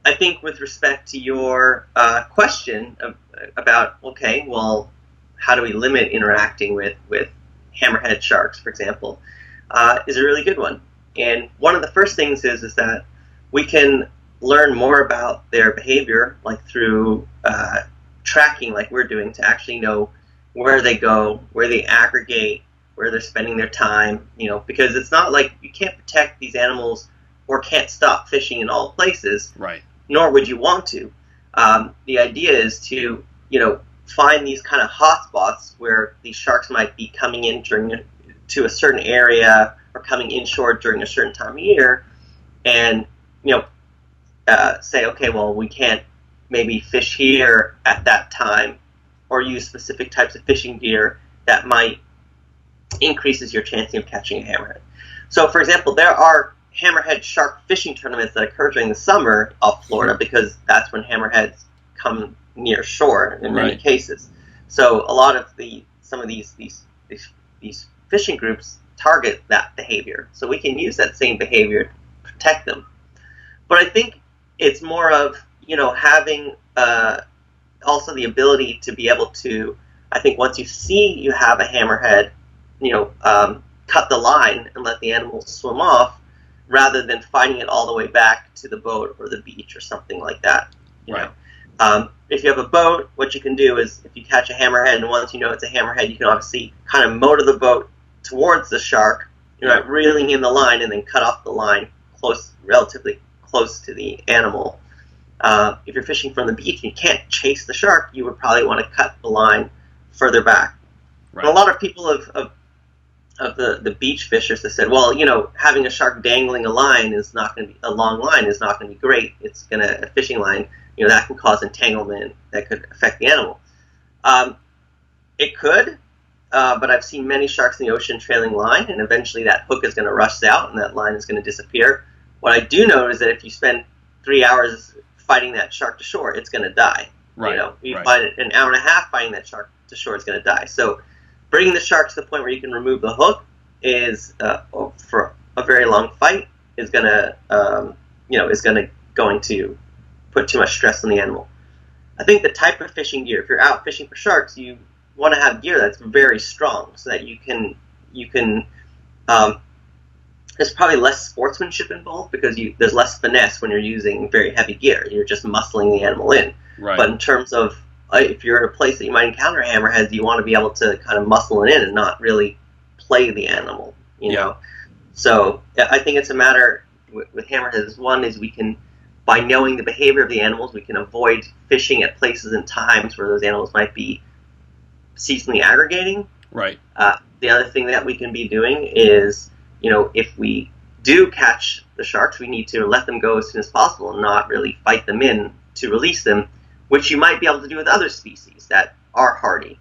I think with respect to your question about, okay, well, how do we limit interacting with hammerhead sharks, for example, is a really good one. And one of the first things is that we can learn more about their behavior, like through tracking, like we're doing, to actually know where they go, where they aggregate, where they're spending their time, because it's not like you can't protect these animals or can't stop fishing in all places, right? Nor would you want to. The idea is to, find these kind of hotspots where these sharks might be coming in to a certain area or coming inshore during a certain time of year, and say, okay, well, we can't maybe fish here at that time, or use specific types of fishing gear that might increases your chance of catching a hammerhead. So, for example, there are hammerhead shark fishing tournaments that occur during the summer off Florida, because that's when hammerheads come near shore in many cases. So a lot of some of these fishing groups target that behavior. So we can use that same behavior to protect them. But I think it's more of, having also the ability to be able to, I think once you see you have a hammerhead, cut the line and let the animals swim off, rather than fighting it all the way back to the boat or the beach or something like that. Right. If you have a boat, what you can do is, if you catch a hammerhead, and once you know it's a hammerhead, you can obviously kind of motor the boat towards the shark, reeling in the line, and then cut off the line relatively close to the animal. If you're fishing from the beach and you can't chase the shark, you would probably want to cut the line further back. Right. And a lot of people of the beach fishers have said, well, having a shark dangling a line is not going to be, a long line is not going to be great. It's a fishing line, that can cause entanglement that could affect the animal. It could, but I've seen many sharks in the ocean trailing line, and eventually that hook is going to rust out and that line is going to disappear. What I do know is that if you spend 3 hours fighting that shark to shore, it's going to die. Right. You fight it an hour and a half fighting that shark to shore, it's going to die. So bringing the shark to the point where you can remove the hook is, for a very long fight, is going to put too much stress on the animal. I think the type of fishing gear, if you're out fishing for sharks, you want to have gear that's very strong, so that you can there's probably less sportsmanship involved, because there's less finesse when you're using very heavy gear. You're just muscling the animal in. Right. But in terms of, if you're in a place that you might encounter hammerheads, you want to be able to kind of muscle it in and not really play the animal, know. So I think it's a matter with hammerheads. One is, we can, by knowing the behavior of the animals, we can avoid fishing at places and times where those animals might be seasonally aggregating. Right. The other thing that we can be doing is, if we do catch the sharks, we need to let them go as soon as possible and not really fight them in to release them, which you might be able to do with other species that are hardy.